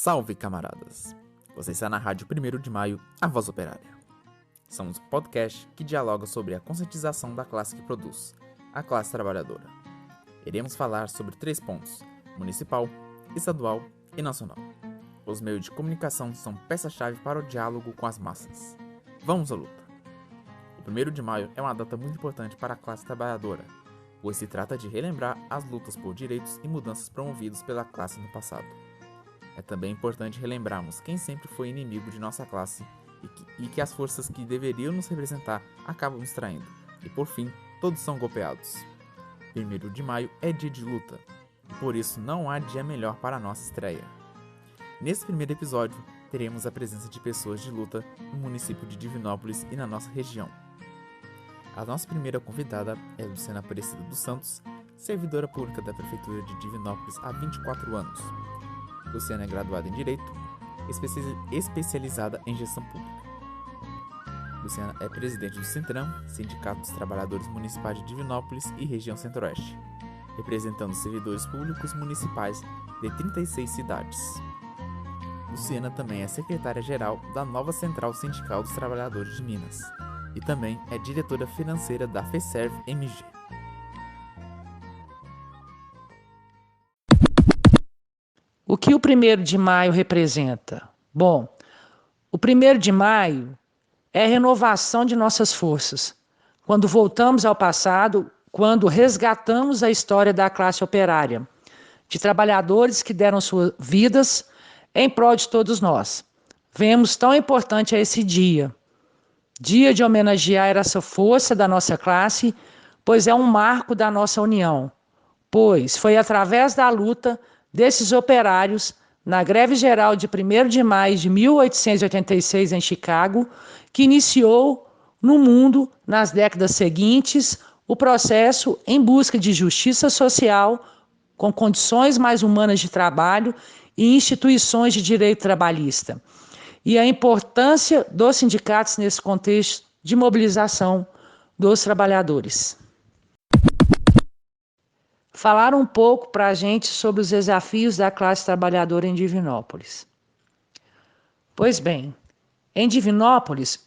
Salve, camaradas! Você está na Rádio 1º de Maio, a Voz Operária. Somos um podcast que dialoga sobre a conscientização da classe que produz, a classe trabalhadora. Iremos falar sobre 3 pontos: municipal, estadual e nacional. Os meios de comunicação são peça-chave para o diálogo com as massas. Vamos à luta! O 1º de Maio é uma data muito importante para a classe trabalhadora, pois se trata de relembrar as lutas por direitos e mudanças promovidas pela classe no passado. É também importante relembrarmos quem sempre foi inimigo de nossa classe e que as forças que deveriam nos representar acabam nos traindo. E por fim, todos são golpeados. 1º de Maio é dia de luta, e por isso não há dia melhor para a nossa estreia. Nesse primeiro episódio, teremos a presença de pessoas de luta no município de Divinópolis e na nossa região. A nossa primeira convidada é Luciana Aparecida dos Santos, servidora pública da Prefeitura de Divinópolis há 24 anos. Luciana é graduada em Direito, especializada em Gestão Pública. Luciana é presidente do Sintram, Sindicato dos Trabalhadores Municipais de Divinópolis e Região Centro-Oeste, representando servidores públicos municipais de 36 cidades. Luciana também é secretária-geral da nova Central Sindical dos Trabalhadores de Minas e também é diretora financeira da FESERV MG. O que o 1º de Maio representa? Bom, o 1º de Maio é a renovação de nossas forças. Quando voltamos ao passado, quando resgatamos a história da classe operária, de trabalhadores que deram suas vidas em prol de todos nós. Vemos tão importante esse dia de homenagear essa força da nossa classe, pois é um marco da nossa união, pois foi através da luta desses operários, na greve geral de 1º de maio de 1886 em Chicago, que iniciou no mundo, nas décadas seguintes, o processo em busca de justiça social, com condições mais humanas de trabalho e instituições de direito trabalhista. E a importância dos sindicatos nesse contexto de mobilização dos trabalhadores. Falar um pouco para a gente sobre os desafios da classe trabalhadora em Divinópolis. Pois bem, em Divinópolis,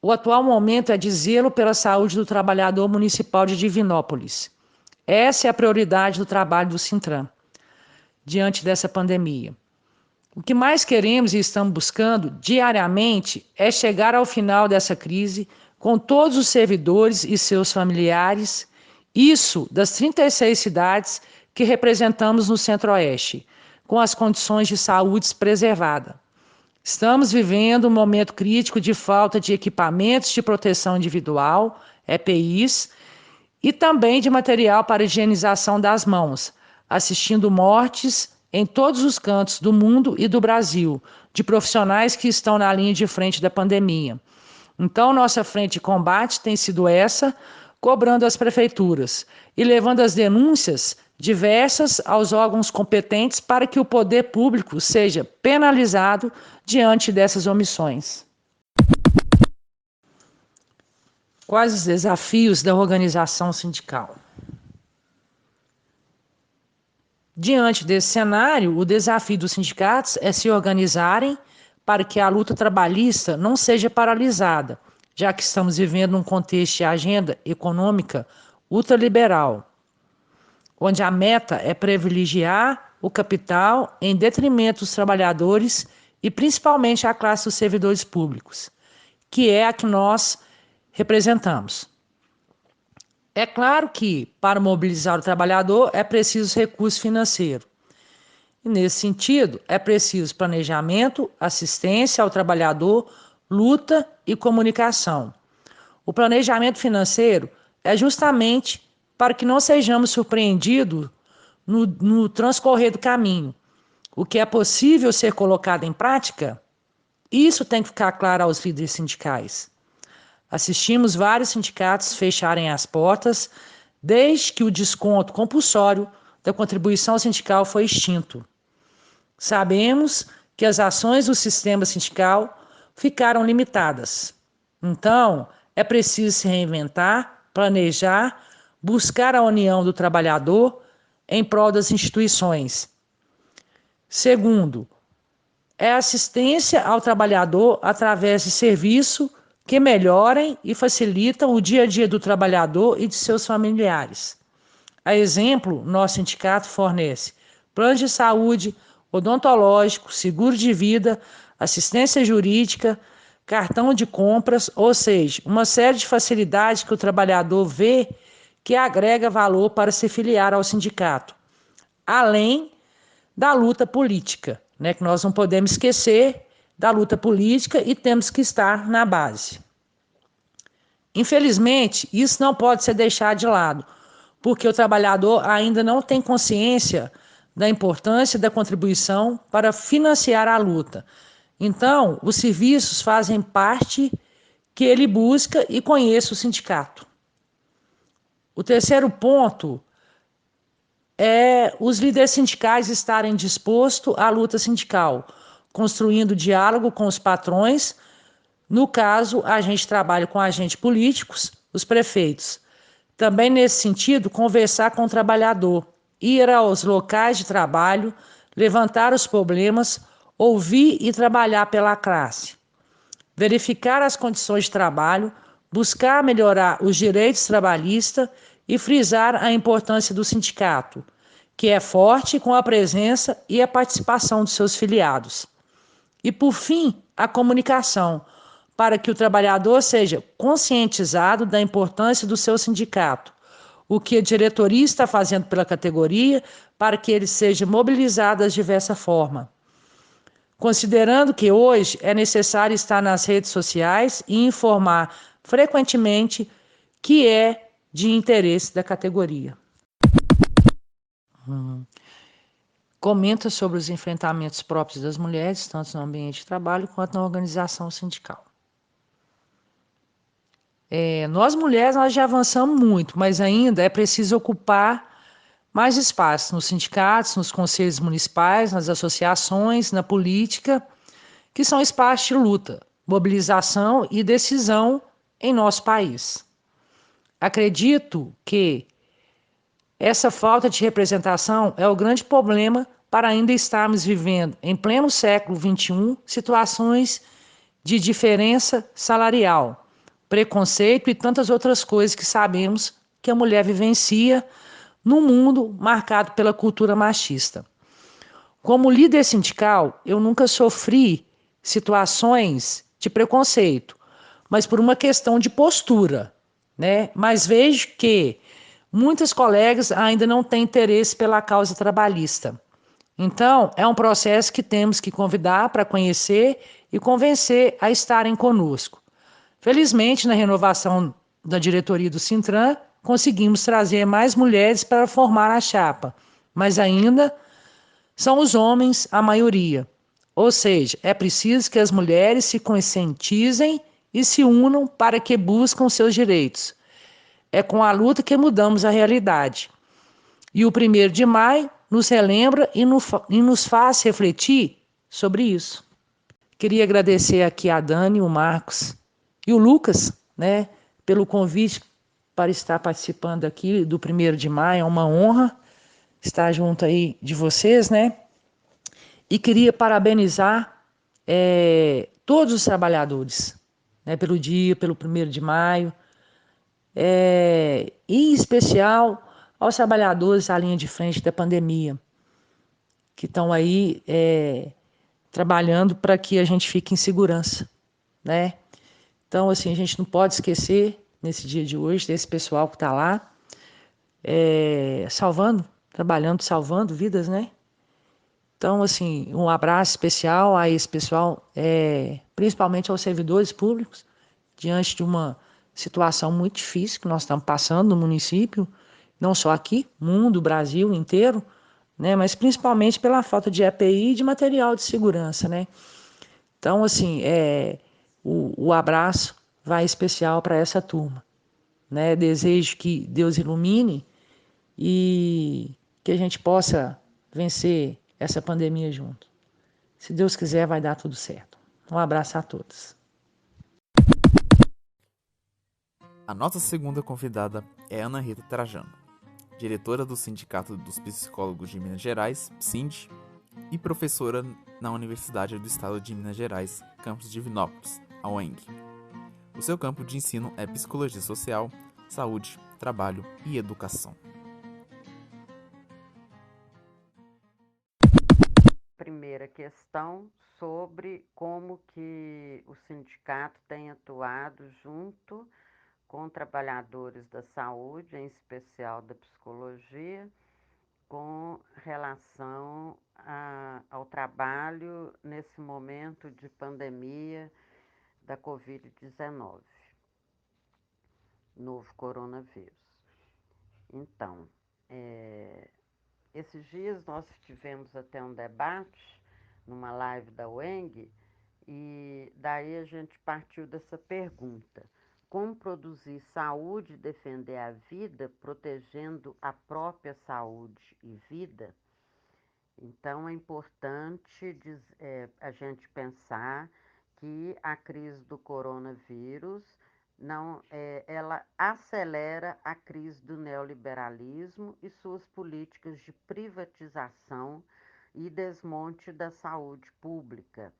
o atual momento é de zelo pela saúde do trabalhador municipal de Divinópolis. Essa é a prioridade do trabalho do Sintram, diante dessa pandemia. O que mais queremos e estamos buscando diariamente é chegar ao final dessa crise com todos os servidores e seus familiares, isso das 36 cidades que representamos no Centro-Oeste, com as condições de saúde preservadas. Estamos vivendo um momento crítico de falta de equipamentos de proteção individual, EPIs, e também de material para higienização das mãos, assistindo mortes em todos os cantos do mundo e do Brasil, de profissionais que estão na linha de frente da pandemia. Então, nossa frente de combate tem sido essa, cobrando as prefeituras e levando as denúncias diversas aos órgãos competentes para que o poder público seja penalizado diante dessas omissões. Quais os desafios da organização sindical? Diante desse cenário, o desafio dos sindicatos é se organizarem para que a luta trabalhista não seja paralisada, já que estamos vivendo um contexto de agenda econômica ultraliberal, onde a meta é privilegiar o capital em detrimento dos trabalhadores e principalmente a classe dos servidores públicos, que é a que nós representamos. É claro que, para mobilizar o trabalhador, é preciso recurso financeiro. E, nesse sentido, é preciso planejamento, assistência ao trabalhador, luta e comunicação. O planejamento financeiro é justamente para que não sejamos surpreendidos no transcorrer do caminho. O que é possível ser colocado em prática, isso tem que ficar claro aos líderes sindicais. Assistimos vários sindicatos fecharem as portas desde que o desconto compulsório da contribuição sindical foi extinto. Sabemos que as ações do sistema sindical ficaram limitadas. Então, é preciso se reinventar, planejar, buscar a união do trabalhador em prol das instituições. Segundo, é assistência ao trabalhador através de serviço que melhorem e facilitam o dia a dia do trabalhador e de seus familiares. A exemplo, nosso sindicato fornece planos de saúde, odontológico, seguro de vida, assistência jurídica, cartão de compras, ou seja, uma série de facilidades que o trabalhador vê que agrega valor para se filiar ao sindicato, além da luta política, né, que nós não podemos esquecer da luta política e temos que estar na base. Infelizmente, isso não pode ser deixado de lado, porque o trabalhador ainda não tem consciência da importância da contribuição para financiar a luta. Então, os serviços fazem parte que ele busca e conheça o sindicato. O terceiro ponto é os líderes sindicais estarem dispostos à luta sindical, construindo diálogo com os patrões. No caso, a gente trabalha com agentes políticos, os prefeitos. Também nesse sentido, conversar com o trabalhador, ir aos locais de trabalho, levantar os problemas, ouvir e trabalhar pela classe. Verificar as condições de trabalho, buscar melhorar os direitos trabalhistas e frisar a importância do sindicato, que é forte com a presença e a participação dos seus filiados. E, por fim, a comunicação, para que o trabalhador seja conscientizado da importância do seu sindicato, o que a diretoria está fazendo pela categoria para que ele seja mobilizado das diversas formas. Considerando que hoje é necessário estar nas redes sociais e informar frequentemente que é de interesse da categoria. Comenta sobre os enfrentamentos próprios das mulheres, tanto no ambiente de trabalho quanto na organização sindical. Nós mulheres nós já avançamos muito, mas ainda é preciso ocupar mais espaço nos sindicatos, nos conselhos municipais, nas associações, na política, que são espaços de luta, mobilização e decisão em nosso país. Acredito que essa falta de representação é o grande problema para ainda estarmos vivendo, em pleno século XXI, situações de diferença salarial, preconceito e tantas outras coisas que sabemos que a mulher vivencia num mundo marcado pela cultura machista. Como líder sindical, eu nunca sofri situações de preconceito, mas por uma questão de postura, né? Mas vejo que muitos colegas ainda não têm interesse pela causa trabalhista. Então, é um processo que temos que convidar para conhecer e convencer a estarem conosco. Felizmente, na renovação da diretoria do Sintran, conseguimos trazer mais mulheres para formar a chapa, mas ainda são os homens a maioria. Ou seja, é preciso que as mulheres se conscientizem e se unam para que buscam seus direitos. É com a luta que mudamos a realidade. E o 1º de maio nos relembra e nos faz refletir sobre isso. Queria agradecer aqui a Dani, o Marcos e o Lucas, né, pelo convite para estar participando aqui do 1º de maio. É uma honra estar junto aí de vocês, né? E queria parabenizar todos os trabalhadores, né, pelo dia, pelo 1º de maio, e em especial aos trabalhadores à linha de frente da pandemia, que estão aí trabalhando para que a gente fique em segurança, né? Então, assim, a gente não pode esquecer, nesse dia de hoje, desse pessoal que está lá, trabalhando, salvando vidas, né? Então, assim, um abraço especial a esse pessoal, principalmente aos servidores públicos, diante de uma situação muito difícil que nós estamos passando no município, não só aqui, mundo, Brasil inteiro, né? Mas principalmente pela falta de EPI e de material de segurança, né? Então, assim, o abraço vai especial para essa turma, né? Desejo que Deus ilumine e que a gente possa vencer essa pandemia junto. Se Deus quiser, vai dar tudo certo. Um abraço a todos. A nossa segunda convidada é Ana Rita Trajano, diretora do Sindicato dos Psicólogos de Minas Gerais, PSIND, e professora na Universidade do Estado de Minas Gerais, campus de Divinópolis, a UENG. O seu campo de ensino é Psicologia Social, Saúde, Trabalho e Educação. Primeira questão sobre como que o sindicato tem atuado junto com trabalhadores da saúde, em especial da psicologia, com relação ao trabalho nesse momento de pandemia da Covid-19, novo coronavírus. Então, esses dias nós tivemos até um debate numa live da UENG e daí a gente partiu dessa pergunta: como produzir saúde e defender a vida, protegendo a própria saúde e vida? Então, é importante a gente pensar que a crise do coronavírus ela acelera a crise do neoliberalismo e suas políticas de privatização e desmonte da saúde pública,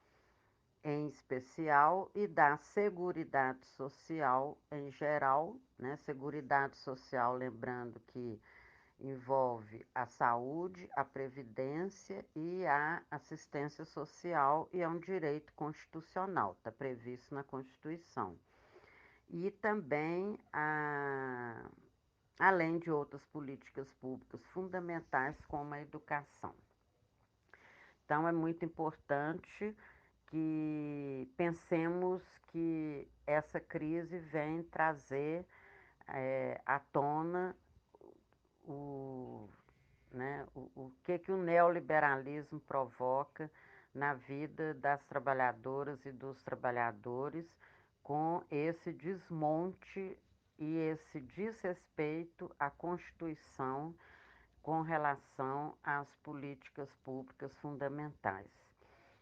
em especial, e da seguridade social em geral, né? Seguridade social, lembrando que envolve a saúde, a previdência e a assistência social, e é um direito constitucional, está previsto na Constituição. E também, além de outras políticas públicas fundamentais, como a educação. Então, é muito importante que pensemos que essa crise vem trazer à tona o que o neoliberalismo provoca na vida das trabalhadoras e dos trabalhadores, com esse desmonte e esse desrespeito à Constituição com relação às políticas públicas fundamentais.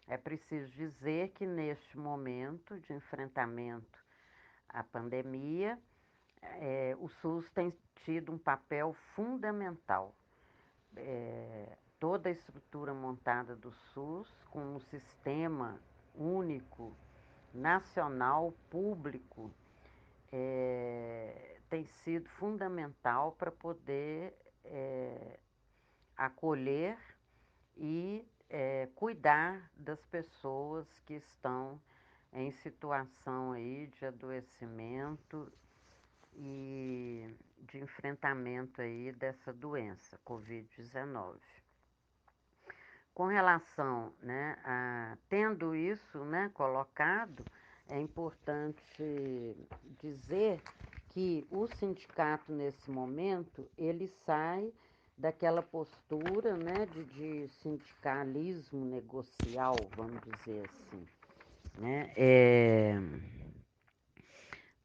É preciso dizer que neste momento de enfrentamento à pandemia, o SUS tem tido um papel fundamental. Toda a estrutura montada do SUS, com um sistema único, nacional, público, tem sido fundamental para poder acolher e cuidar das pessoas que estão em situação aí de adoecimento e de enfrentamento aí dessa doença, Covid-19. Com relação, tendo isso, colocado, é importante dizer que o sindicato, nesse momento, ele sai daquela postura, de sindicalismo negocial, vamos dizer assim,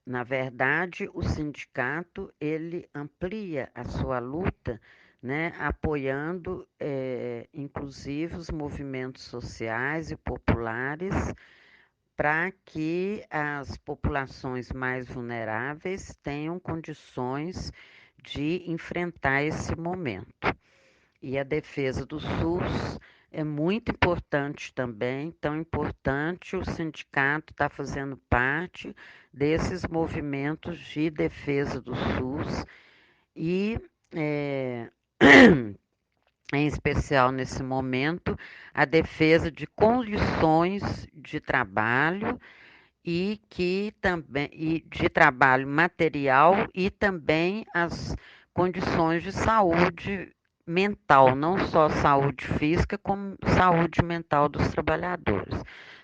Na verdade, o sindicato, ele amplia a sua luta, apoiando, inclusive, os movimentos sociais e populares, para que as populações mais vulneráveis tenham condições de enfrentar esse momento. E a defesa do SUS é muito importante também, tão importante. O sindicato está fazendo parte desses movimentos de defesa do SUS e, em especial nesse momento, a defesa de condições de trabalho e de trabalho material, e também as condições de saúde mental, não só saúde física, como saúde mental dos trabalhadores,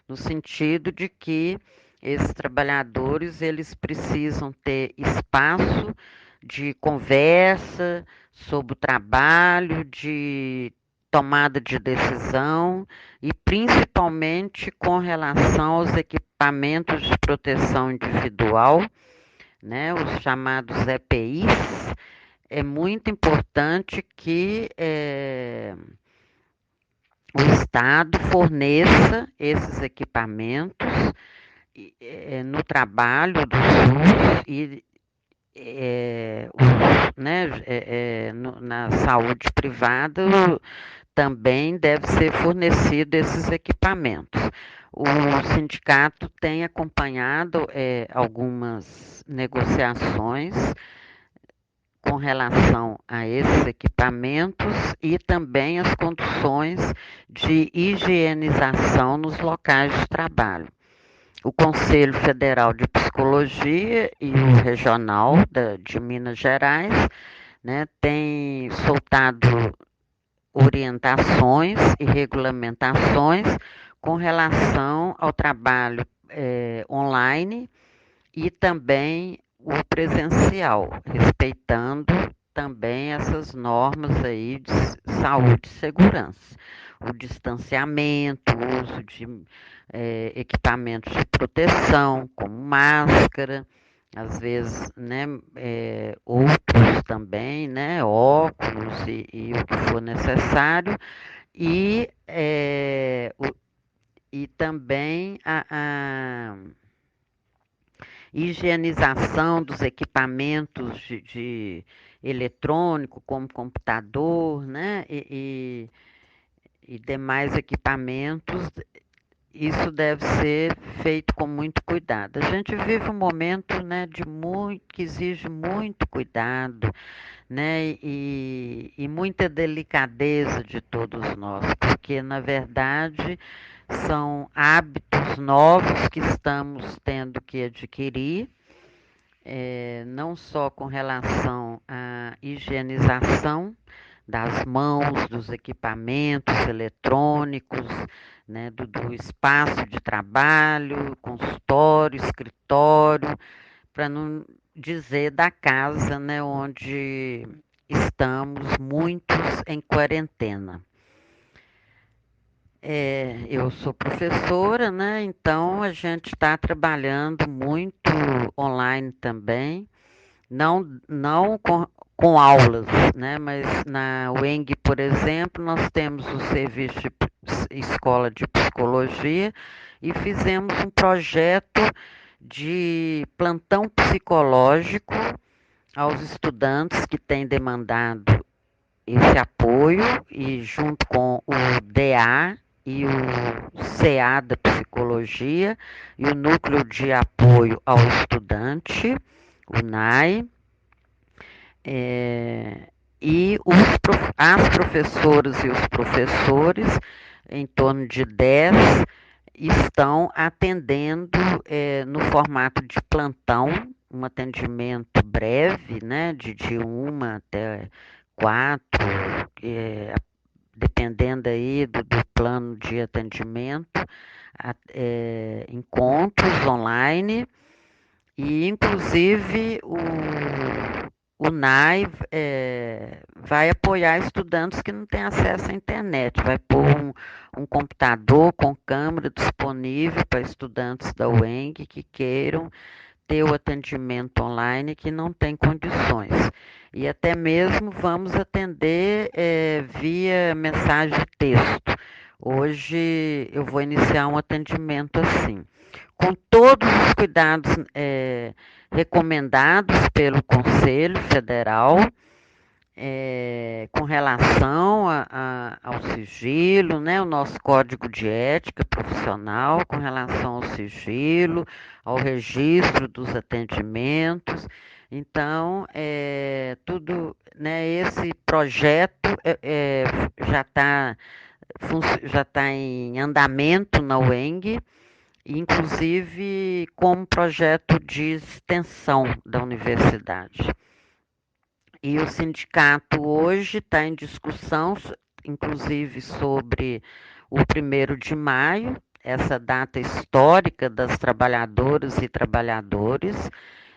no sentido de que esses trabalhadores, eles precisam ter espaço de conversa sobre o trabalho, de tomada de decisão, e principalmente com relação aos equipamentos de proteção individual, os chamados EPIs. É muito importante que o Estado forneça esses equipamentos no trabalho do SUS e na saúde privada também deve ser fornecido esses equipamentos. O sindicato tem acompanhado algumas negociações com relação a esses equipamentos e também as condições de higienização nos locais de trabalho. O Conselho Federal de Psicologia e o Regional de Minas Gerais, né, têm soltado orientações e regulamentações com relação ao trabalho online e também o presencial, respeitando também essas normas aí de saúde e segurança. O distanciamento, o uso de equipamentos de proteção, como máscara, às vezes, né, outros também, né, óculos e o que for necessário, e também a higienização dos equipamentos de eletrônico, como computador, né, e demais equipamentos. Isso deve ser feito com muito cuidado. A gente vive um momento, né, que exige muito cuidado, né, e muita delicadeza de todos nós, porque, na verdade, são hábitos novos que estamos tendo que adquirir, não só com relação à higienização das mãos, dos equipamentos eletrônicos, né, do espaço de trabalho, consultório, escritório, para não dizer da casa, né, onde estamos muitos em quarentena. Eu sou professora, né, então a gente está trabalhando muito online também, não com aulas, né, mas na UENG, por exemplo, nós temos o serviço de escola de psicologia e fizemos um projeto de plantão psicológico aos estudantes que têm demandado esse apoio e junto com o DA e o CA da psicologia e o Núcleo de Apoio ao Estudante, o NAI, e as professoras e os professores, em torno de 10, estão atendendo no formato de plantão, um atendimento breve, né, de 1 até 4, dependendo aí do plano de atendimento, encontros online, e inclusive o NAI vai apoiar estudantes que não têm acesso à internet, vai pôr um computador com câmera disponível para estudantes da UENG que queiram ter o atendimento online, que não tem condições. E até mesmo vamos atender via mensagem de texto. Hoje eu vou iniciar um atendimento assim, com todos os cuidados recomendados pelo Conselho Federal, com relação ao sigilo, né, o nosso código de ética profissional, com relação ao sigilo, ao registro dos atendimentos. Então, tudo, né, esse projeto já está em andamento na UENG, inclusive como projeto de extensão da universidade. E o sindicato hoje está em discussão, inclusive sobre o 1º de maio, essa data histórica das trabalhadoras e trabalhadores,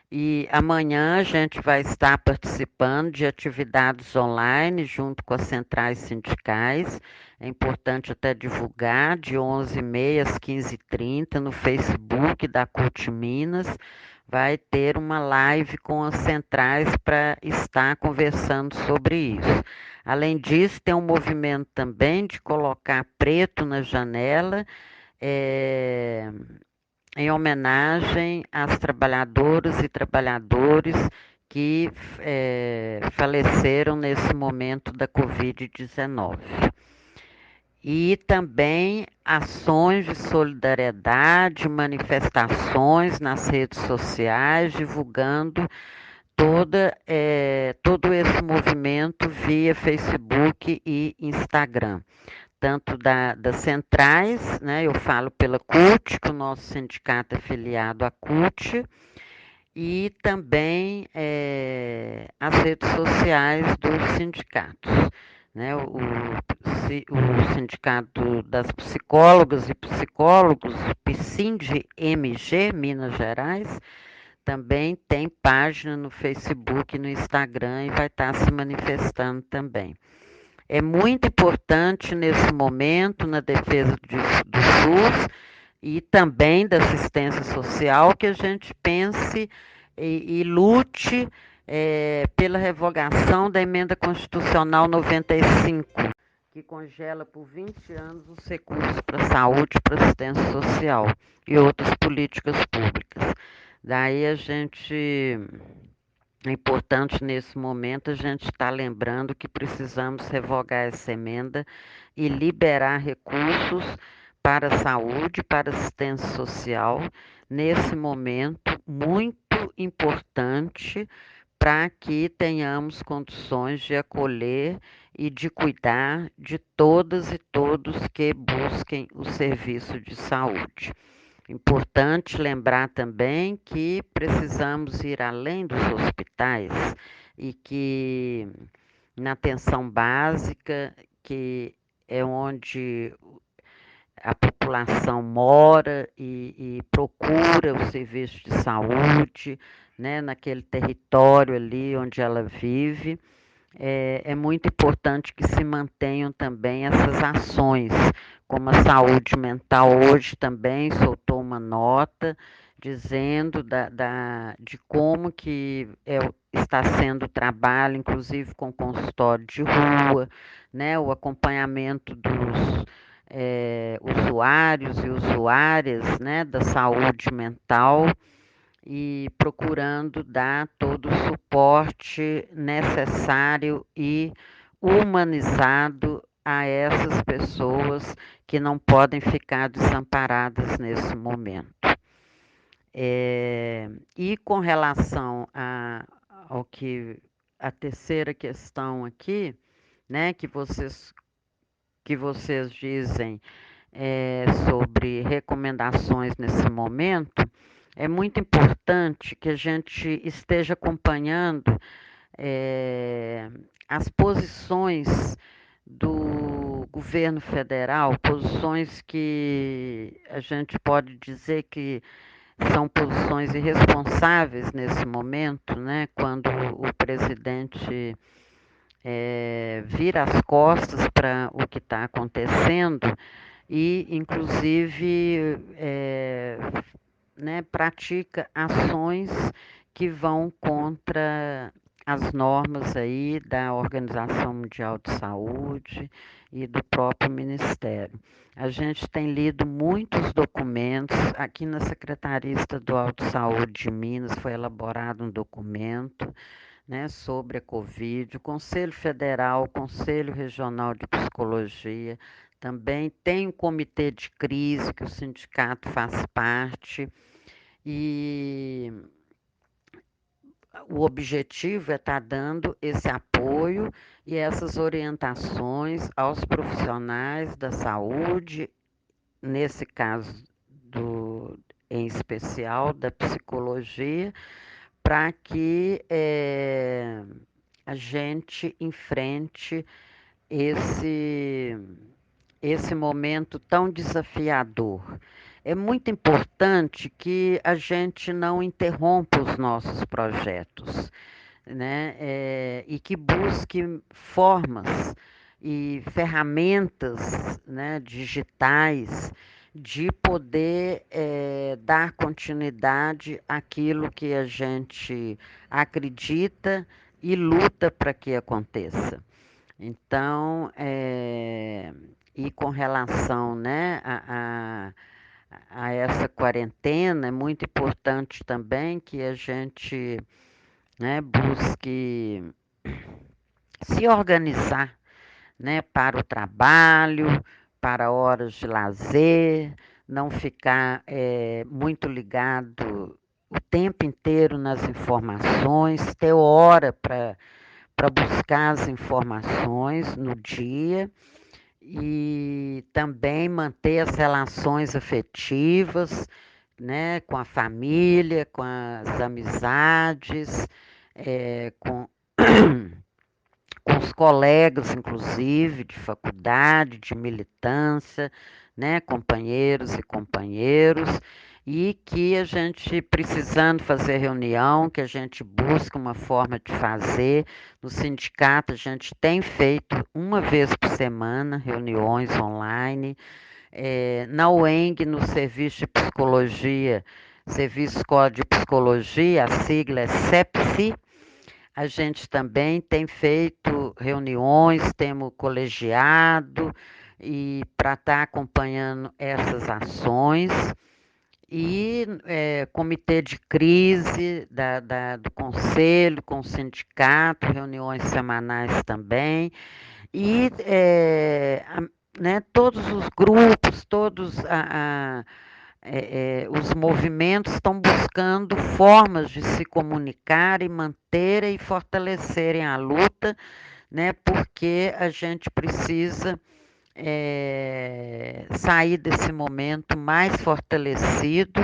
e amanhã a gente vai estar participando de atividades online junto com as centrais sindicais. É importante até divulgar, de 11h30 às 15h30 no Facebook da CUT Minas, vai ter uma live com as centrais para estar conversando sobre isso. Além disso, tem um movimento também de colocar preto na janela, em homenagem às trabalhadoras e trabalhadores que faleceram nesse momento da Covid-19. e também ações de solidariedade, manifestações nas redes sociais, divulgando todo esse movimento via Facebook e Instagram, tanto das centrais, né? Eu falo pela CUT, que o nosso sindicato é filiado à CUT, e também as redes sociais dos sindicatos. Né? O Sindicato das Psicólogas e Psicólogos, PSIND-MG, Minas Gerais, também tem página no Facebook e no Instagram e vai estar se manifestando também. É muito importante nesse momento, na defesa do SUS e também da assistência social, que a gente pense e lute pela revogação da Emenda Constitucional 95, que congela por 20 anos os recursos para a saúde, para assistência social e outras políticas públicas. Daí é importante nesse momento a gente estar lembrando que precisamos revogar essa emenda e liberar recursos para a saúde, para a assistência social, nesse momento muito importante para que tenhamos condições de acolher e de cuidar de todas e todos que busquem o serviço de saúde. Importante lembrar também que precisamos ir além dos hospitais e que na atenção básica, que é onde a população mora e procura o serviço de saúde, né, naquele território ali onde ela vive. É muito importante que se mantenham também essas ações, como a saúde mental hoje também soltou uma nota dizendo de como que está sendo o trabalho, inclusive com consultório de rua, né, o acompanhamento dos usuários e usuárias, né, da saúde mental e procurando dar todo o suporte necessário e humanizado a essas pessoas que não podem ficar desamparadas nesse momento. E com relação ao que a terceira questão aqui, né, que vocês dizem sobre recomendações nesse momento, é muito importante que a gente esteja acompanhando as posições do governo federal, posições que a gente pode dizer que são posições irresponsáveis nesse momento, né? Quando o presidente vira as costas para o que está acontecendo e, inclusive, né, pratica ações que vão contra as normas aí da Organização Mundial de Saúde e do próprio Ministério. A gente tem lido muitos documentos. Aqui na Secretaria Estadual de Saúde de Minas foi elaborado um documento, né, sobre a Covid. O Conselho Federal, o Conselho Regional de Psicologia, também tem um comitê de crise que o sindicato faz parte, e o objetivo é estar dando esse apoio e essas orientações aos profissionais da saúde, nesse caso em especial da psicologia, para que a gente enfrente esse momento tão desafiador. É muito importante que a gente não interrompa os nossos projetos, né? E que busque formas e ferramentas, né, digitais de poder dar continuidade àquilo que a gente acredita e luta para que aconteça. Então, e com relação, né, a essa quarentena, é muito importante também que a gente, né, busque se organizar, né, para o trabalho, para horas de lazer, não ficar muito ligado o tempo inteiro nas informações, ter hora para buscar as informações no dia e também manter as relações afetivas, né, com a família, com as amizades, com com os colegas, inclusive, de faculdade, de militância, né, companheiros e companheiros, e que a gente, precisando fazer reunião, que a gente busca uma forma de fazer. No sindicato, a gente tem feito uma vez por semana reuniões online. Na UENG, no serviço de psicologia, Serviço Escola de Psicologia, a sigla é SEPSI, a gente também tem feito reuniões, temos colegiado e para estar acompanhando essas ações. E comitê de crise do conselho, com o sindicato, reuniões semanais também. E né, todos os grupos, os movimentos estão buscando formas de se comunicar e manterem e fortalecerem a luta, né, porque a gente precisa sair desse momento mais fortalecido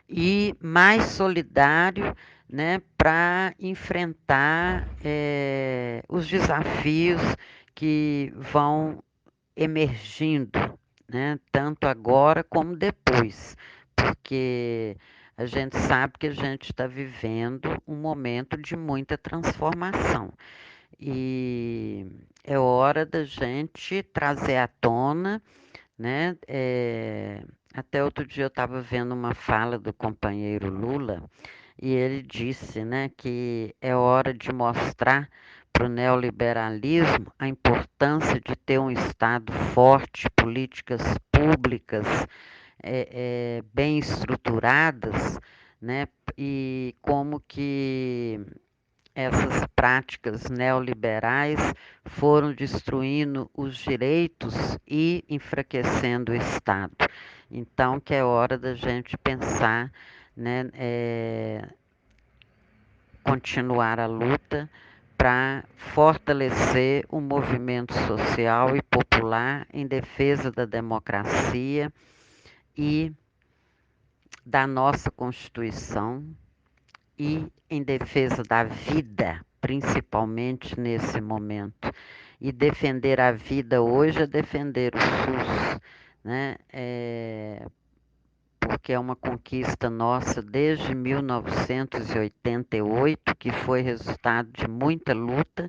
e mais solidário, né, para enfrentar os desafios que vão emergindo, né, tanto agora como depois, porque a gente sabe que a gente está vivendo um momento de muita transformação. E é hora da gente trazer à tona, né? Até outro dia eu estava vendo uma fala do companheiro Lula e ele disse, né, que é hora de mostrar para o neoliberalismo a importância de ter um Estado forte, políticas públicas bem estruturadas, né, e como que essas práticas neoliberais foram destruindo os direitos e enfraquecendo o Estado. Então, que é hora da gente pensar, né, continuar a luta para fortalecer o movimento social e popular em defesa da democracia e da nossa Constituição e em defesa da vida, principalmente nesse momento. E defender a vida hoje é defender o SUS, né? Porque é uma conquista nossa desde 1988, que foi resultado de muita luta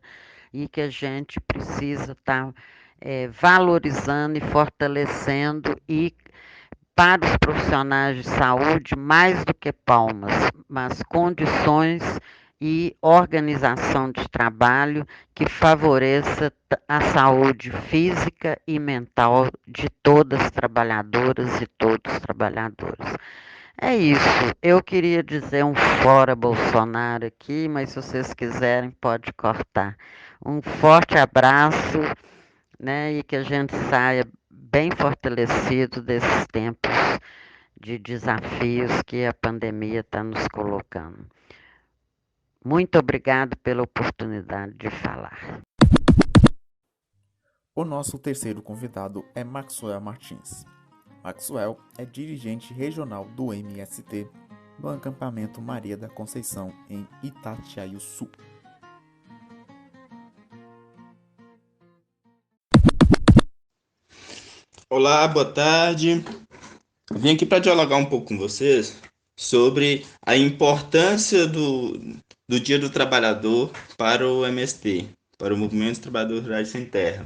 e que a gente precisa estar valorizando e fortalecendo e para os profissionais de saúde, mais do que palmas, mas condições e organização de trabalho que favoreça a saúde física e mental de todas as trabalhadoras e todos os trabalhadores. É isso. Eu queria dizer um fora Bolsonaro aqui, mas se vocês quiserem, pode cortar. Um forte abraço, né, e que a gente saia bem fortalecido desses tempos de desafios que a pandemia está nos colocando. Muito obrigado pela oportunidade de falar. O nosso terceiro convidado é Maxwell Martins. Maxwell é dirigente regional do MST no acampamento Maria da Conceição, em Itatiaiuçu. Olá, boa tarde. Vim aqui para dialogar um pouco com vocês sobre a importância do Dia do Trabalhador para o MST, para o Movimento dos Trabalhadores Rurais Sem Terra.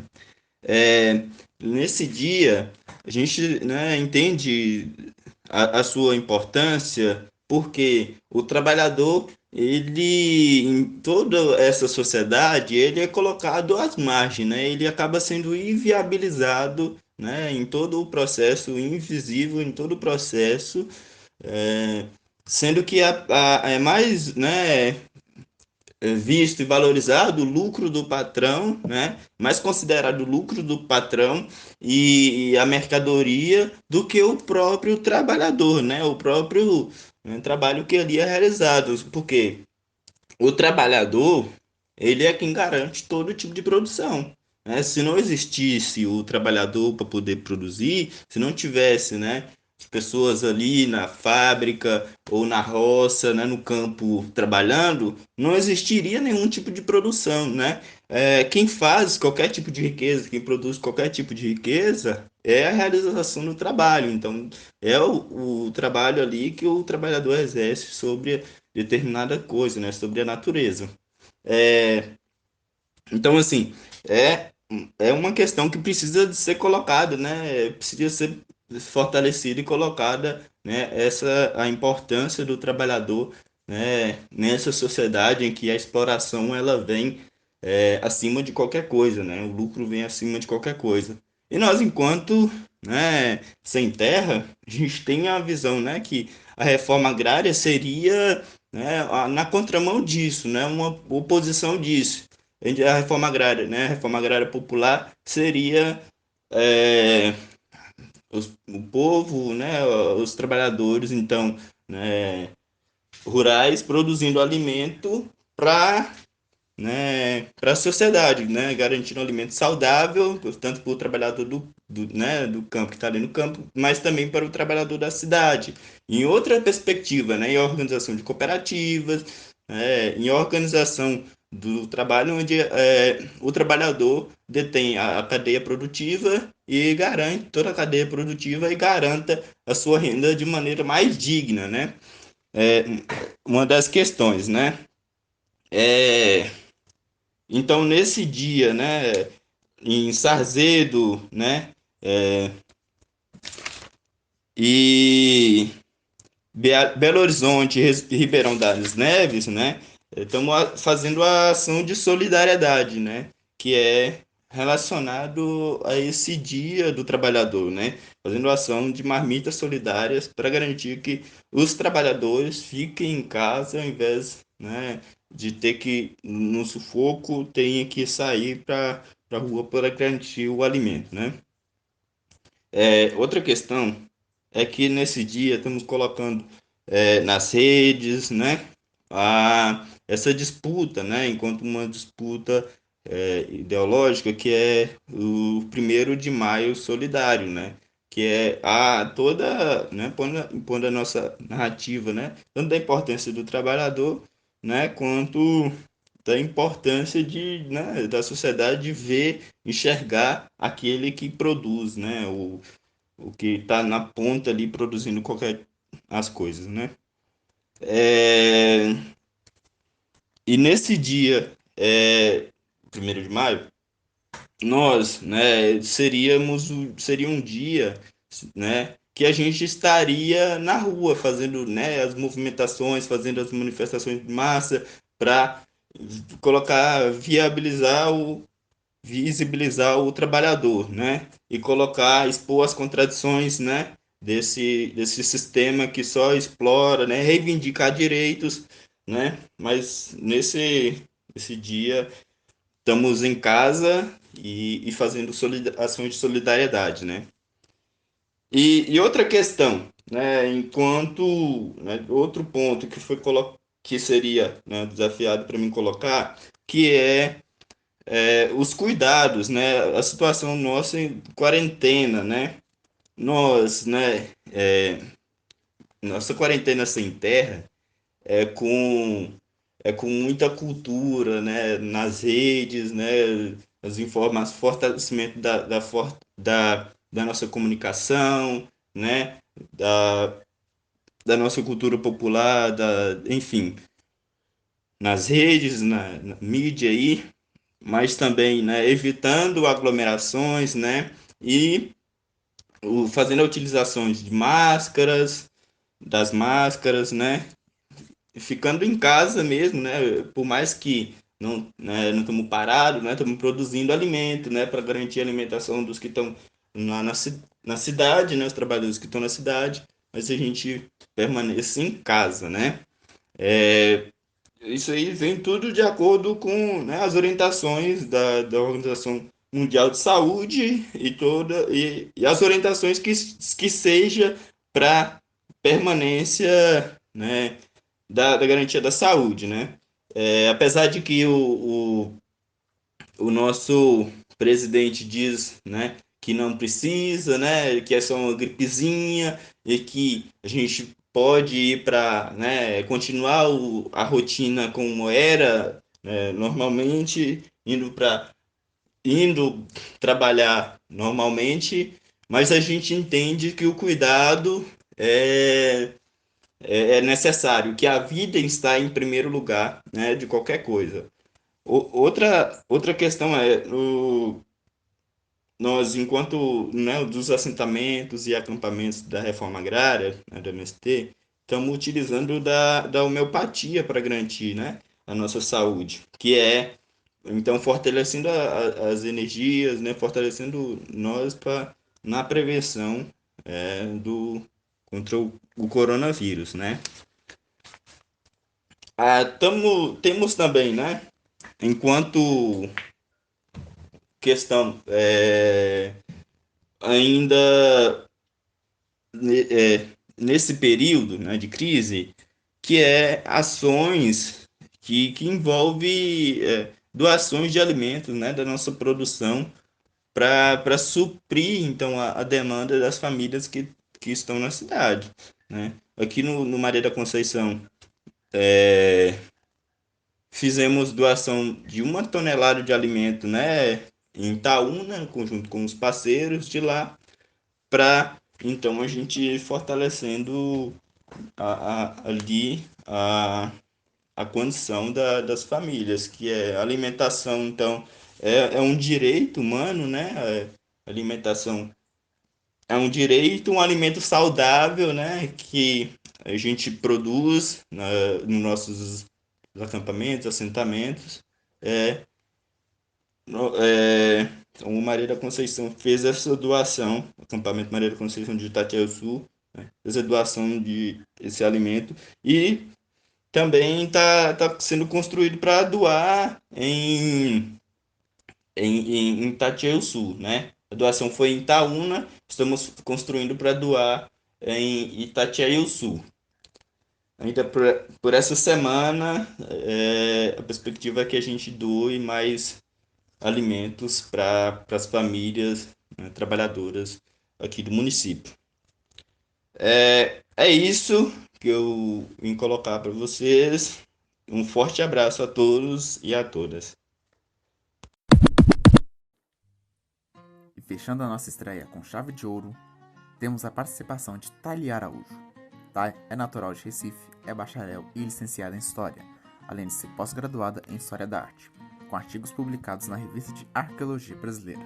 Nesse dia, a gente, né, entende a sua importância, porque o trabalhador, ele, em toda essa sociedade, ele é colocado às margens, né? Ele acaba sendo inviabilizado, né, em todo o processo, invisível em todo o processo, é, sendo que é mais, né, visto e valorizado o lucro do patrão, né? Mais considerado o lucro do patrão e a mercadoria do que o próprio trabalhador, né? O próprio, né, trabalho que ali é realizado. Porque o trabalhador, ele é quem garante todo tipo de produção, né? Se não existisse o trabalhador para poder produzir, se não tivesse, né, as pessoas ali na fábrica ou na roça, né, no campo trabalhando, não existiria nenhum tipo de produção, né? Quem faz qualquer tipo de riqueza, quem produz qualquer tipo de riqueza, é a realização do trabalho. Então, é o trabalho ali que o trabalhador exerce sobre determinada coisa, né, sobre a natureza. É, então, assim, é, é uma questão que precisa de ser colocada, né, precisa ser fortalecida e colocada, né, a importância do trabalhador, né, nessa sociedade em que a exploração ela vem acima de qualquer coisa, né, o lucro vem acima de qualquer coisa. E nós, enquanto, né, sem terra, a gente tem a visão, né, que a reforma agrária seria, né, na contramão disso, né, uma oposição disso. A reforma agrária, né, a reforma agrária popular seria é, o povo, né, os trabalhadores, então, né, rurais produzindo alimento para, né, para a sociedade, né, garantindo um alimento saudável, tanto para o trabalhador né, do campo que está ali no campo, mas também para o trabalhador da cidade. Em outra perspectiva, né, em organização de cooperativas, em organização do trabalho, onde o trabalhador detém a cadeia produtiva e garante toda a cadeia produtiva e garanta a sua renda de maneira mais digna, né? É uma das questões, né? É, então, nesse dia, né, em Sarzedo, né, e Belo Horizonte, e Ribeirão das Neves, né, estamos fazendo a ação de solidariedade, né, que é relacionado a esse dia do trabalhador, né, fazendo ação de marmitas solidárias para garantir que os trabalhadores fiquem em casa ao invés, né, de ter que, no sufoco, tenha que sair para a rua para garantir o alimento, né. Outra questão é que nesse dia estamos colocando nas redes, né, essa disputa, né, enquanto uma disputa ideológica que é o 1º de Maio solidário, né, que é toda, né, impondo a nossa narrativa, né, tanto da importância do trabalhador, né, quanto da importância né, da sociedade ver, enxergar aquele que produz, né, o que está na ponta ali produzindo qualquer as coisas, né? É, e nesse dia, 1º de Maio, nós, né, seria um dia, né, que a gente estaria na rua fazendo, né, as movimentações, fazendo as manifestações de massa para visibilizar o trabalhador, né? E expor as contradições, né? Desse sistema que só explora, né? Reivindicar direitos, né? Mas esse dia estamos em casa e fazendo ações de solidariedade, né? E outra questão, né? Né, outro ponto que seria, né, desafiado para mim colocar, que os cuidados, né? A situação nossa em quarentena, né? Nós, né? Nossa quarentena sem terra é com com muita cultura, né? Nas redes, né? As informações, fortalecimento da nossa comunicação, né? Da, da nossa cultura popular, enfim, nas redes, na mídia aí, mas também, né, evitando aglomerações, né, e fazendo a utilização de das máscaras, né, ficando em casa mesmo, né, por mais que não estamos parados, né, estamos produzindo alimento, né, para garantir a alimentação dos que estão na cidade, né, os trabalhadores que estão na cidade, mas a gente permanece em casa, né. Isso aí vem tudo de acordo com, né, as orientações da Organização Mundial de Saúde e as orientações que seja para permanência, né, da garantia da saúde, né? Apesar de que o nosso presidente diz, né, que não precisa, né, que é só uma gripezinha e que a gente pode ir para, né, continuar a rotina como era, né, normalmente, indo trabalhar normalmente, mas a gente entende que o cuidado é necessário, que a vida está em primeiro lugar, né, de qualquer coisa. Outra questão nós, enquanto, né, dos assentamentos e acampamentos da reforma agrária, né, da MST, estamos utilizando da homeopatia para garantir, né, a nossa saúde, que é, então, fortalecendo as energias, né, fortalecendo nós na prevenção contra o coronavírus, né. Temos também, né, enquanto questão ainda nesse período, né, de crise, que é ações que envolve doações de alimentos, né, da nossa produção para suprir então a demanda das famílias que estão na cidade, né? Aqui no Maria da Conceição fizemos doação de 1 tonelada de alimento, né, em Itaúna, conjunto com os parceiros de lá, para então a gente fortalecendo ali a condição das famílias, que é alimentação, então é um direito humano, né? Alimentação é um direito, um alimento saudável, né? Que a gente produz nos nossos acampamentos, assentamentos. É, o Maria da Conceição fez essa doação, o acampamento Maria da Conceição de Itatiaia-Sul, né? Fez a doação de esse alimento e também tá sendo construído para doar em Itatiaia-Sul, né? A doação foi em Itaúna, estamos construindo para doar em Itatiaia-Sul. Ainda por essa semana, a perspectiva é que a gente doe mais alimentos para as famílias, né, trabalhadoras aqui do município. É isso que eu vim colocar para vocês. Um forte abraço a todos e a todas. E fechando a nossa estreia com chave de ouro, temos a participação de Thaili Araújo. Thay é natural de Recife, é bacharel e licenciada em História, além de ser pós-graduada em História da Arte, com artigos publicados na Revista de Arqueologia Brasileira.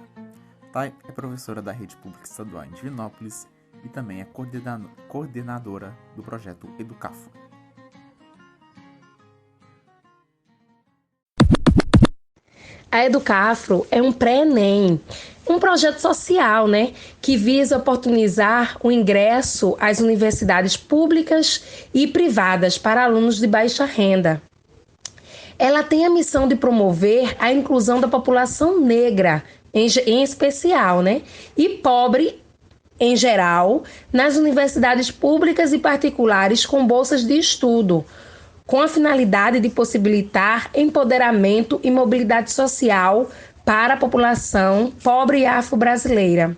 Thay é professora da Rede Pública Estadual em Divinópolis e também é coordenadora do projeto Educafro. A Educafro é um pré-ENEM, um projeto social, né, que visa oportunizar o ingresso às universidades públicas e privadas para alunos de baixa renda. Ela tem a missão de promover a inclusão da população negra, em especial, né, e pobre em geral, nas universidades públicas e particulares com bolsas de estudo, com a finalidade de possibilitar empoderamento e mobilidade social para a população pobre e afro-brasileira.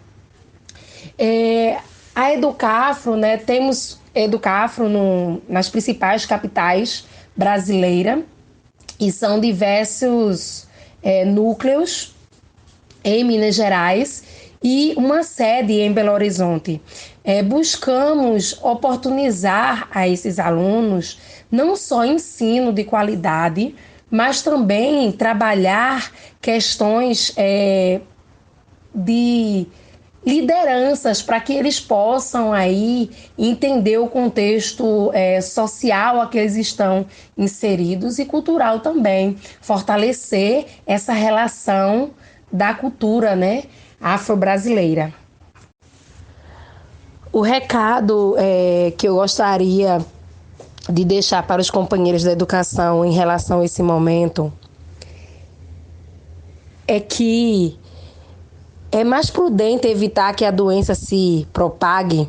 A Educafro, né, temos Educafro nas principais capitais brasileiras e são diversos núcleos em Minas Gerais e uma sede em Belo Horizonte. Buscamos oportunizar a esses alunos não só ensino de qualidade, mas também trabalhar questões de lideranças para que eles possam aí entender o contexto social a que eles estão inseridos e cultural também, fortalecer essa relação da cultura, né, afro-brasileira. O recado que eu gostaria de deixar para os companheiros da educação em relação a esse momento é que é mais prudente evitar que a doença se propague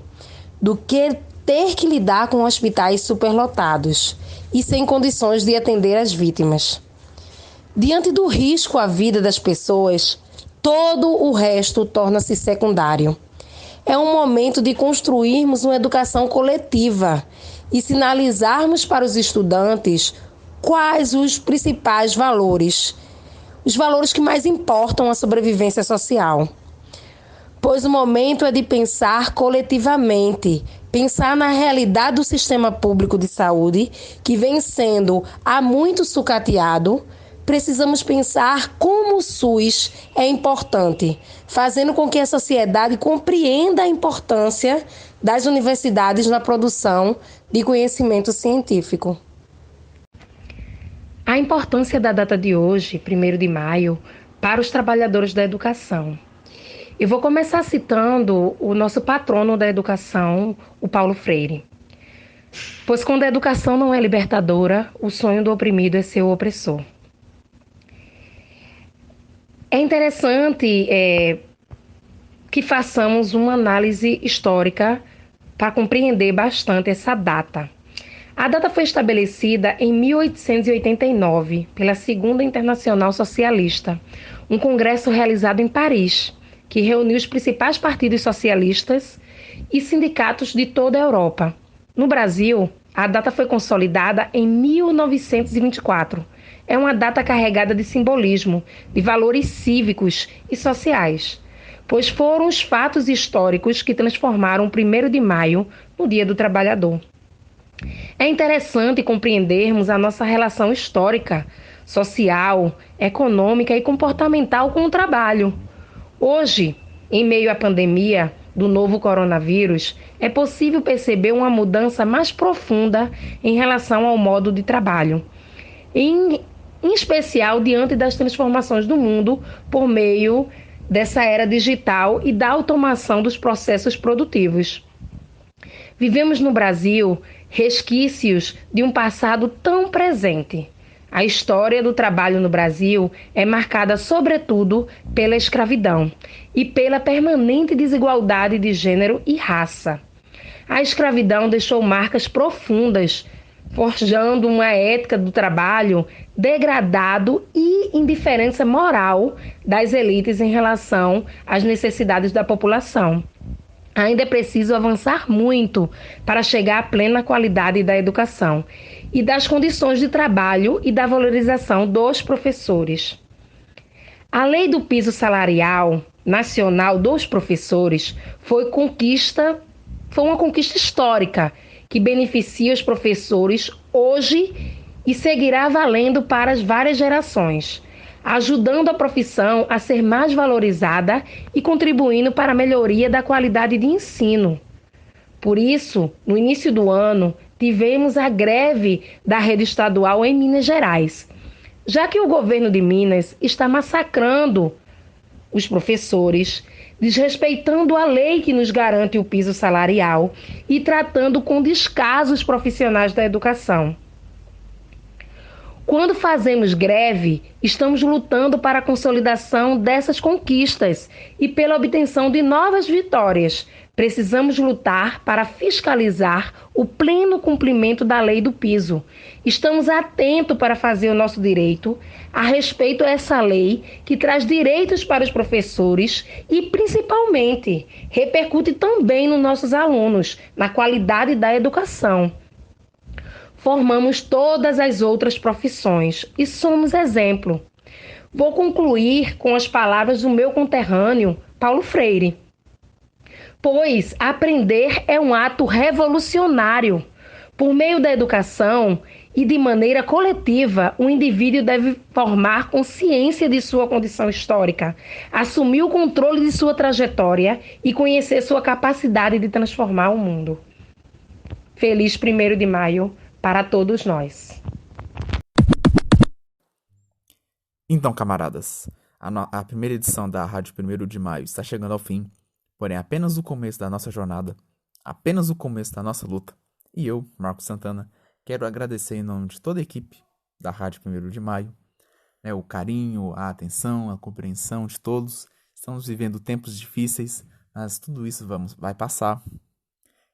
do que ter que lidar com hospitais superlotados e sem condições de atender as vítimas. Diante do risco à vida das pessoas, todo o resto torna-se secundário. É um momento de construirmos uma educação coletiva e sinalizarmos para os estudantes quais os principais valores, os valores que mais importam à sobrevivência social. Pois o momento é de pensar coletivamente, pensar na realidade do sistema público de saúde, que vem sendo há muito sucateado. Precisamos pensar como o SUS é importante, fazendo com que a sociedade compreenda a importância das universidades na produção de conhecimento científico. A importância da data de hoje, 1º de maio, para os trabalhadores da educação. Eu vou começar citando o nosso patrono da educação, o Paulo Freire. Pois quando a educação não é libertadora, o sonho do oprimido é ser o opressor. É interessante que façamos uma análise histórica para compreender bastante essa data. A data foi estabelecida em 1889 pela Segunda Internacional Socialista, um congresso realizado em Paris, que reuniu os principais partidos socialistas e sindicatos de toda a Europa. No Brasil, a data foi consolidada em 1924. É uma data carregada de simbolismo, de valores cívicos e sociais, pois foram os fatos históricos que transformaram o 1º de maio no Dia do Trabalhador. É interessante compreendermos a nossa relação histórica, social, econômica e comportamental com o trabalho. Hoje, em meio à pandemia do novo coronavírus, é possível perceber uma mudança mais profunda em relação ao modo de trabalho, em especial diante das transformações do mundo por meio dessa era digital e da automação dos processos produtivos. Vivemos no Brasil resquícios de um passado tão presente. A história do trabalho no Brasil é marcada, sobretudo, pela escravidão e pela permanente desigualdade de gênero e raça. A escravidão deixou marcas profundas, forjando uma ética do trabalho degradado e indiferença moral das elites em relação às necessidades da população. Ainda é preciso avançar muito para chegar à plena qualidade da educação e das condições de trabalho e da valorização dos professores. A Lei do Piso Salarial Nacional dos Professores foi uma conquista histórica que beneficia os professores hoje e seguirá valendo para as várias gerações, ajudando a profissão a ser mais valorizada e contribuindo para a melhoria da qualidade de ensino. Por isso, no início do ano, tivemos a greve da rede estadual em Minas Gerais, já que o governo de Minas está massacrando os professores, desrespeitando a lei que nos garante o piso salarial e tratando com descaso os profissionais da educação. Quando fazemos greve, estamos lutando para a consolidação dessas conquistas e pela obtenção de novas vitórias. Precisamos lutar para fiscalizar o pleno cumprimento da lei do piso. Estamos atentos para fazer o nosso direito a respeito a essa lei que traz direitos para os professores e, principalmente, repercute também nos nossos alunos, na qualidade da educação. Formamos todas as outras profissões e somos exemplo. Vou concluir com as palavras do meu conterrâneo, Paulo Freire. Pois aprender é um ato revolucionário. Por meio da educação e de maneira coletiva, o indivíduo deve formar consciência de sua condição histórica, assumir o controle de sua trajetória e conhecer sua capacidade de transformar o mundo. Feliz 1º de maio para todos nós. Então, camaradas, a primeira edição da Rádio 1º de Maio está chegando ao fim, porém apenas o começo da nossa jornada, apenas o começo da nossa luta. E eu, Marcos Santana, Quero agradecer em nome de toda a equipe da Rádio 1º de Maio, né, o carinho, a atenção, a compreensão de todos. Estamos vivendo tempos difíceis, mas tudo isso vai passar.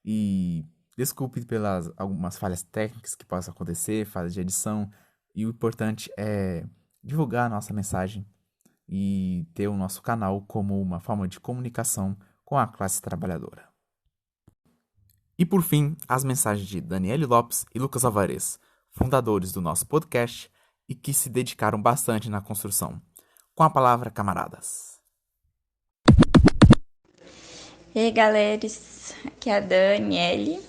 E desculpe pelas algumas falhas técnicas que possam acontecer, falhas de edição. E o importante é divulgar a nossa mensagem e ter o nosso canal como uma forma de comunicação com a classe trabalhadora. E por fim, as mensagens de Daniele Lopes e Lucas Alvarez, fundadores do nosso podcast e que se dedicaram bastante na construção. Com a palavra, camaradas. E aí, galera, aqui é a Daniele.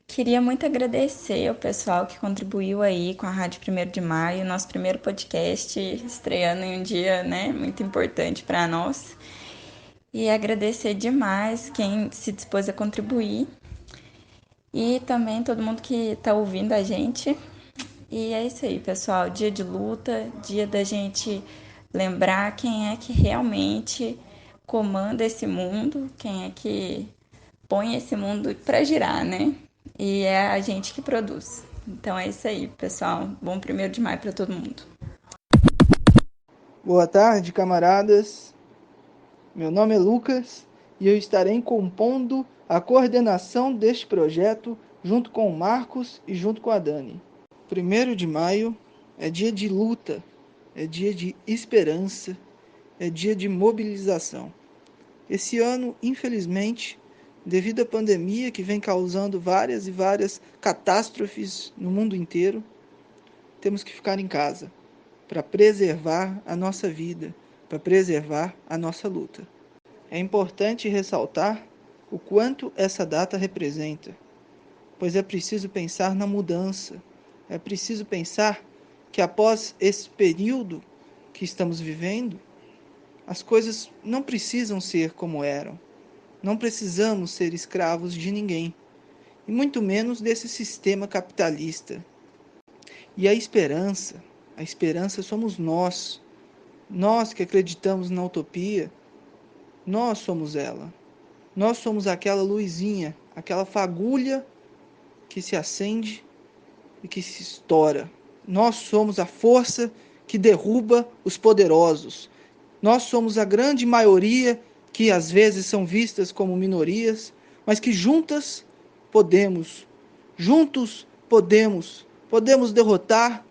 Queria muito agradecer ao pessoal que contribuiu aí com a Rádio 1º de Maio, nosso primeiro podcast, estreando em um dia, muito importante para nós. E agradecer demais quem se dispôs a contribuir. E também todo mundo que está ouvindo a gente. E é isso aí, pessoal. Dia de luta, dia da gente lembrar quem é que realmente comanda esse mundo, quem é que põe esse mundo para girar, né? E é a gente que produz. Então é isso aí, pessoal. Bom 1º de Maio para todo mundo. Boa tarde, camaradas. Meu nome é Lucas e eu estarei compondo a coordenação deste projeto junto com o Marcos e junto com a Dani. 1º de maio é dia de luta, é dia de esperança, é dia de mobilização. Esse ano, infelizmente, devido à pandemia que vem causando várias e várias catástrofes no mundo inteiro, temos que ficar em casa para preservar a nossa vida, para preservar a nossa luta. É importante ressaltar o quanto essa data representa, pois é preciso pensar na mudança, é preciso pensar que após esse período que estamos vivendo, as coisas não precisam ser como eram. Não precisamos ser escravos de ninguém, e muito menos desse sistema capitalista. E a esperança somos nós que acreditamos na utopia, nós somos ela. Nós somos aquela luzinha, aquela fagulha que se acende e que se estoura. Nós somos a força que derruba os poderosos. Nós somos a grande maioria que às vezes são vistas como minorias, mas que juntos podemos derrotar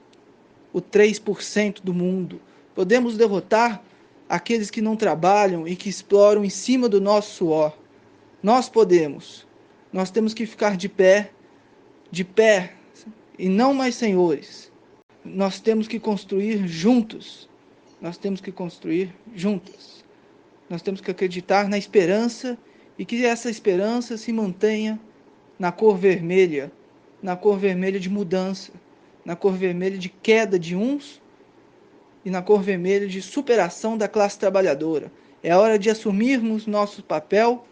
o 3% do mundo. Podemos derrotar aqueles que não trabalham e que exploram em cima do nosso suor. Nós podemos. Nós temos que ficar de pé e não mais senhores. Nós temos que construir juntos. Nós temos que construir juntas. Nós temos que acreditar na esperança e que essa esperança se mantenha na cor vermelha de mudança, na cor vermelha de queda de uns e na cor vermelha de superação da classe trabalhadora. É hora de assumirmos nosso papel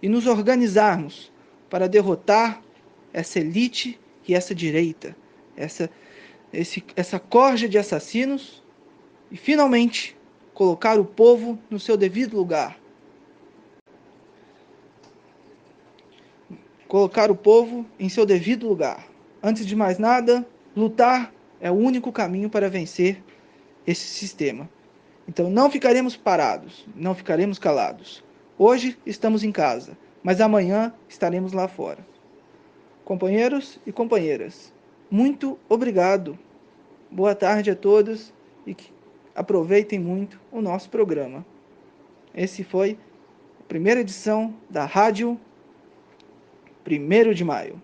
e nos organizarmos para derrotar essa elite e essa direita, essa corja de assassinos e, finalmente, colocar o povo no seu devido lugar. Colocar o povo em seu devido lugar. Antes de mais nada, lutar é o único caminho para vencer esse sistema. Então não ficaremos parados, não ficaremos calados. Hoje estamos em casa, mas amanhã estaremos lá fora. Companheiros e companheiras, muito obrigado. Boa tarde a todos e que aproveitem muito o nosso programa. Esse foi a primeira edição da Rádio 1º de Maio.